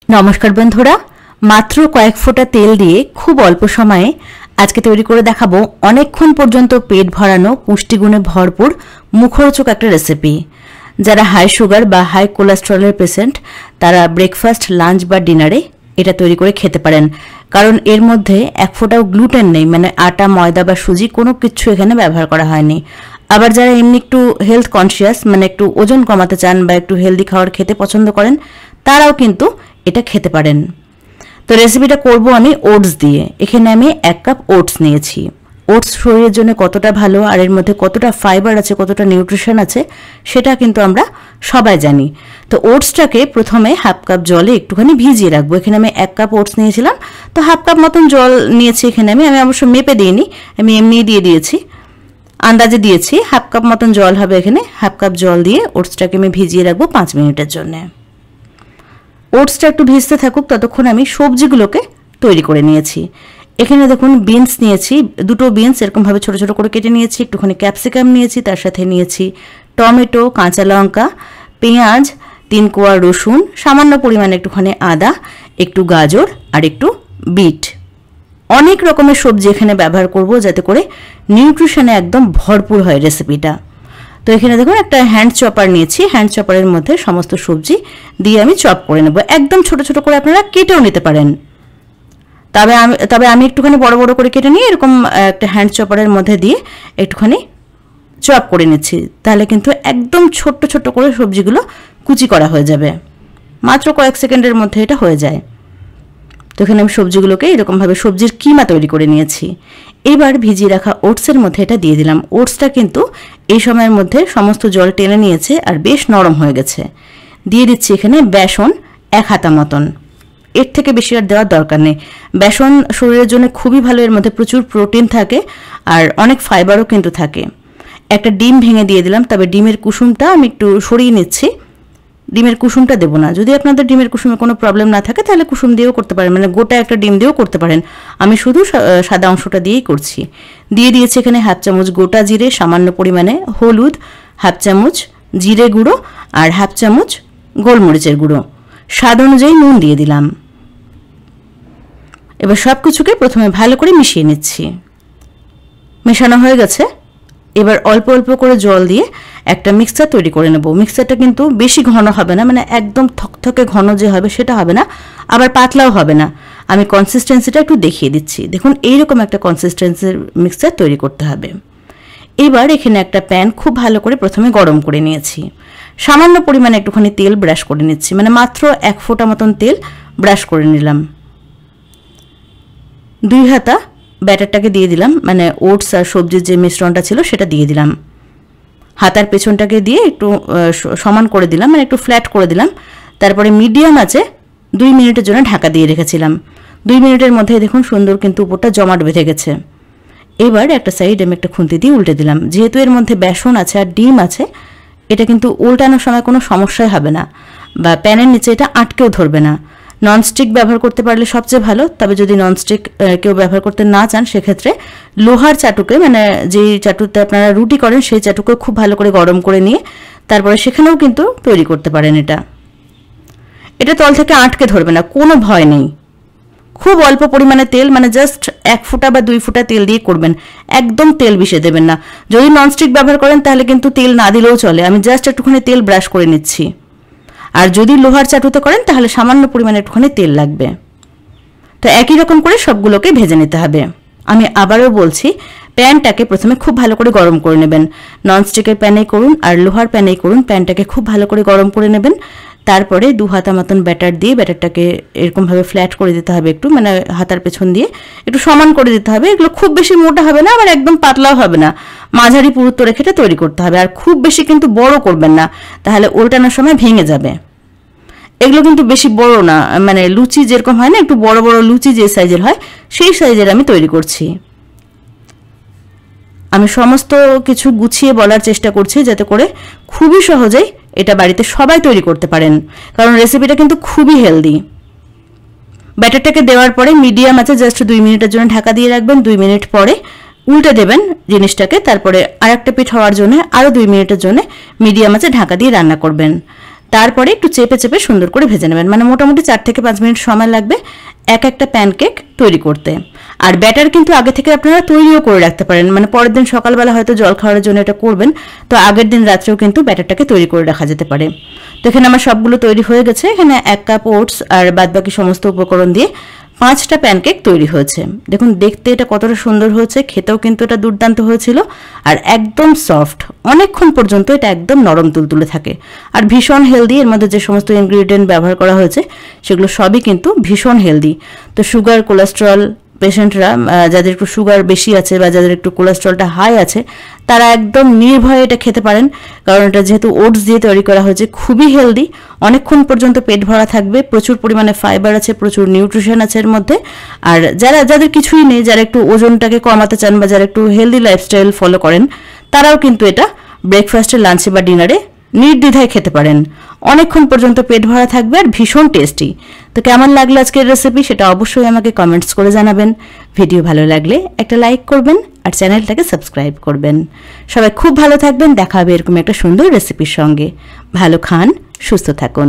নমস্কার বন্ধুরা, মাত্র কয়েক ফোঁটা তেল দিয়ে খুব অল্প সময়ে আজকে তৈরি করে দেখাবো অনেকক্ষণ পর্যন্ত পেট ভরানো পুষ্টিগুণে ভরপুর মুখরোচক একটা রেসিপি। যারা হাই সুগার বা হাই কোলেস্টেরলের পেশেন্ট তারা ব্রেকফাস্ট, লাঞ্চ বা ডিনারে এটা তৈরি করে খেতে পারেন, কারণ এর মধ্যে এক ফোঁটাও গ্লুটেন নেই, মানে আটা, ময়দা বা সুজি কোনো কিছু এখানে ব্যবহার করা হয়নি। আবার যারা এমনি একটু হেলথ কনসিয়াস, মানে একটু ওজন কমাতে চান বা একটু হেলদি খাবার খেতে পছন্দ করেন, তারাও কিন্তু এটা খেতে পারেন। তো রেসিপিটা করব আমি ওটস দিয়ে। এখানে আমি 1 কাপ ওটস নিয়েছি। ওটস শরীরের জন্য কতটা ভালো আর এর মধ্যে কতটা ফাইবার আছে, কতটা নিউট্রিশন আছে সেটা কিন্তু আমরা সবাই জানি। তো ওটসটাকে প্রথমে 1/2 কাপ জলে একটুখানি ভিজিয়ে রাখবো। এখানে আমি 1 কাপ ওটস নিয়েছিলাম, তো 1/2 কাপ মতন জল নিয়েছি। এখানে আমি অবশ্য মেপে দিইনি, আমি এমনি দিয়ে দিয়েছি, আন্দাজে দিয়েছি। 1/2 কাপ মতন জল হবে এখানে। 1/2 কাপ জল দিয়ে ওটসটাকে আমি ভিজিয়ে রাখবো 5 মিনিটের জন্য। ওটসটা একটু ভিজতে থাকুক, ততক্ষণ আমি সবজিগুলোকে তৈরি করে নিয়েছি। এখানে দেখুন বিনস নিয়েছি, 2টো বিনস এরকমভাবে ছোটো ছোটো করে কেটে নিয়েছি। একটুখানি ক্যাপসিকাম নিয়েছি, তার সাথে নিয়েছি টমেটো, কাঁচা লঙ্কা, পেঁয়াজ, 3 কোয়া রসুন, সামান্য পরিমাণে একটুখানি আদা, একটু গাজর আর একটু বিট। অনেক রকমের সবজি এখানে ব্যবহার করব যাতে করে নিউট্রিশনে একদম ভরপুর হয় রেসিপিটা। তো এখানে দেখুন একটা হ্যান্ড চপার নিয়েছি। হ্যান্ড চপারের মধ্যে সমস্ত সবজি দিয়ে আমি চপ করে নেব। একদম ছোট ছোট করে আপনারা কেটেও নিতে পারেন, তবে আমি একটুখানি বড় বড় করে কেটে নিয়ে এরকম একটা হ্যান্ড চপারের মধ্যে দিয়ে একটুখানি চপ করে নিচ্ছি। তাহলে কিন্তু একদম ছোট্ট ছোট্ট করে সবজিগুলো কুচি করা হয়ে যাবে, মাত্র কয়েক সেকেন্ডের মধ্যে এটা হয়ে যায়। তো এখানে আমি সবজিগুলোকে এরকমভাবে সবজির কিমা তৈরি করে নিয়েছি। এবার ভিজিয়ে রাখা ওটসের মধ্যে এটা দিয়ে দিলাম। ওটসটা কিন্তু এই সময়ের মধ্যে সমস্ত জল টেনে নিয়েছে আর বেশ নরম হয়ে গেছে। দিয়ে দিচ্ছি এখানে বেসন 1 হাতা মতন। এর থেকে বেশি আর দেওয়ার দরকার নেই। বেসন শরীরের জন্য খুবই ভালো, এর মধ্যে প্রচুর প্রোটিন থাকে আর অনেক ফাইবারও কিন্তু থাকে। একটা ডিম ভেঙে দিয়ে দিলাম, তবে ডিমের কুসুমটা আমি একটু সরিয়ে নিচ্ছি। ডিমের কুসুমটা দেবো না। যদি আপনাদের ডিমের কুসুমে কোনো প্রবলেম না থাকে তাহলে কুসুম দিয়েও করতে পারেন, মানে গোটা একটা ডিম দিয়েও করতে পারেন। আমি শুধু সাদা অংশটা দিয়েই করছি। দিয়ে দিয়েছি এখানে 1/2 চামচ গোটা জিরে, সামান্য পরিমাণে হলুদ, 1/2 চামচ জিরে গুঁড়ো আর 1/2 চামচ গোলমরিচের গুঁড়ো, স্বাদ অনুযায়ী নুন দিয়ে দিলাম। এবার সব কিছুকে প্রথমে ভালো করে মিশিয়ে নিচ্ছি। মেশানো হয়ে গেছে। এবার অল্প অল্প করে জল দিয়ে একটা মিক্সচার তৈরি করে নেব। মিক্সচারটা কিন্তু বেশি ঘন হবে না, মানে একদম থকথকে ঘন যে হবে সেটা হবে না, আবার পাতলাও হবে না। আমি কনসিস্টেন্সিটা একটু দেখিয়ে দিচ্ছি। দেখুন এইরকম একটা কনসিস্টেন্সির মিক্সচার তৈরি করতে হবে। এবার এখানে একটা প্যান খুব ভালো করে প্রথমে গরম করে নিয়েছি। সামান্য পরিমাণে একটুখানি তেল ব্রাশ করে নিচ্ছি, মানে মাত্র 1 ফোঁটা মতন তেল ব্রাশ করে নিলাম। 2 হাতা ব্যাটারটাকে দিয়ে দিলাম, মানে ওটস আর সবজির যে মিশ্রণটা ছিল সেটা দিয়ে দিলাম। হাতার পেছনটাকে দিয়ে একটু সমান করে দিলাম, মানে একটু ফ্ল্যাট করে দিলাম। তারপরে মিডিয়াম আছে 2 মিনিটের জন্য ঢাকা দিয়ে রেখেছিলাম। 2 মিনিটের মধ্যে দেখুন সুন্দর কিন্তু উপরটা জমাট বেঁধে গেছে। এবার একটা সাইড আমি একটা খুন্তি দিয়ে উল্টে দিলাম। যেহেতু এর মধ্যে বেসন আছে আর ডিম আছে, এটা কিন্তু উল্টানোর সময় কোনো সমস্যাই হবে না, বা প্যানের নিচে এটা আটকেও ধরবে না। ননস্টিক ব্যবহার করতে পারলে সবচেয়ে ভালো, তবে যদি ননস্টিক কেউ ব্যবহার করতে না চান সেক্ষেত্রে লোহার চাটুকে, মানে যেই চাটুতে আপনারা রুটি করেন সেই চাটুকে খুব ভালো করে গরম করে নিয়ে তারপরে সেখানেও কিন্তু তৈরি করতে পারেন। এটা তল থেকে আটকে ধরবে না, কোনো ভয় নেই। খুব অল্প পরিমাণে তেল, মানে জাস্ট 1 ফোঁটা বা 2 ফোঁটা তেল দিয়ে করবেন, একদম তেল মিশিয়ে দেবেন না। যদি ননস্টিক ব্যবহার করেন তাহলে কিন্তু তেল না দিলেও চলে, আমি জাস্ট একটুখানি তেল ব্রাশ করে নিচ্ছি। আর যদি লোহার চাটুতে করেন তাহলে সামান্য পরিমাণে একটুখানি তেল লাগবে। তো একই রকম করে সবগুলোকে ভেজে নিতে হবে। আমি আবারও বলছি, প্যানটাকে প্রথমে খুব ভালো করে গরম করে নেবেন। ননস্টিকের প্যানেই করুন আর লোহার প্যানেই করুন, প্যানটাকে খুব ভালো করে গরম করে নেবেন। তারপরে 2 হাতা মতন ব্যাটার দিয়ে ব্যাটারটাকে এরকমভাবে ফ্ল্যাট করে দিতে হবে, একটু মানে হাতার পেছন দিয়ে একটু সমান করে দিতে হবে। এগুলো খুব বেশি মোটা হবে না, আবার একদম পাতলাও হবে না, মাঝারি পুরুত্ব রেখে এটা তৈরি করতে হবে। আর খুব বেশি কিন্তু বড় করবেন না, তাহলে উল্টানোর সময় ভেঙে যাবে। এগুলো কিন্তু বেশি বড় না, মানে লুচি যেরকম হয় না, একটু বড় বড় লুচি যে সাইজের হয় সেই সাইজের আমি তৈরি করছি। আমি সমস্ত কিছু গুছিয়ে বলার চেষ্টা করছি যাতে করে খুবই সহজেই এটা বাড়িতে সবাই তৈরি করতে পারেন, কারণ রেসিপিটা কিন্তু খুবই হেলদি। ব্যাটারটাকে দেওয়ার পরে মিডিয়াম আছে জাস্ট 2 মিনিটের জন্য ঢাকা দিয়ে রাখবেন। 2 মিনিট পরে উল্টে দেবেন জিনিসটাকে। তারপরে আরেকটা পিঠ হওয়ার জন্য আরও 2 মিনিটের জন্য মিডিয়াম আছে ঢাকা দিয়ে রান্না করবেন। তারপরে একটু চেপে চেপে সুন্দর করে ভেজে নেবেন, মানে মোটামুটি 4 থেকে 5 মিনিট সময় লাগবে একটা প্যানকেক তৈরি করতে। আর ব্যাটার কিন্তু আগে থেকে আপনারা তৈরিও করে রাখতে পারেন, মানে পরের দিন সকালবেলা হয়তো জল খাওয়ার জন্য এটা করবেন, তো আগের দিন রাত্রেও কিন্তু ব্যাটারটাকে তৈরি করে রাখা যেতে পারে। তো এখানে আমার সবগুলো তৈরি হয়ে গেছে। এখানে 1 কাপ ওটস আর বাদবাকি সমস্ত উপকরণ দিয়ে 5টা প্যানকেক তৈরি হয়েছে। দেখুন দেখতে এটা কতটা সুন্দর হয়েছে, খেতেও কিন্তু এটা দুর্দান্ত হয়েছিল আর একদম সফট, অনেকক্ষণ পর্যন্ত এটা একদম নরম তুলতুলে থাকে আর ভীষণ হেলদি। এর মধ্যে যে সমস্ত ইনগ্রিডিয়েন্ট ব্যবহার করা হয়েছে সেগুলো সবই কিন্তু ভীষণ হেলদি। তো সুগার, কোলেস্টেরল পেশেন্টরা, যাদের একটু সুগার বেশি আছে বা যাদের একটু কোলেস্টেরলটা হাই আছে, তারা একদম নির্ভয়ে এটা খেতে পারেন, কারণ এটা যেহেতু ওটস দিয়ে তৈরি করা হয়েছে, খুবই হেলদি, অনেকক্ষণ পর্যন্ত পেট ভরা থাকবে, প্রচুর পরিমাণে ফাইবার আছে, প্রচুর নিউট্রিশন আছে এর মধ্যে। আর যাদের কিছুই নেই, যারা একটু ওজনটাকে কমাতে চান বা যারা একটু হেলদি লাইফস্টাইল ফলো করেন, তারাও কিন্তু এটা ব্রেকফাস্টে, লাঞ্চে বা ডিনারে নির্দ্বিধায় খেতে পারেন। অনেকক্ষণ পর্যন্ত পেট ভরা থাকবে আর ভীষণ টেস্টি। তো কেমন লাগলো আজকের রেসিপি সেটা অবশ্যই আমাকে কমেন্টস করে জানাবেন। ভিডিও ভালো লাগলে একটা লাইক করবেন আর চ্যানেলটাকে সাবস্ক্রাইব করবেন। সবাই খুব ভালো থাকবেন, দেখা হবে এরকম একটা সুন্দর রেসিপির সঙ্গে। ভালো খান, সুস্থ থাকুন।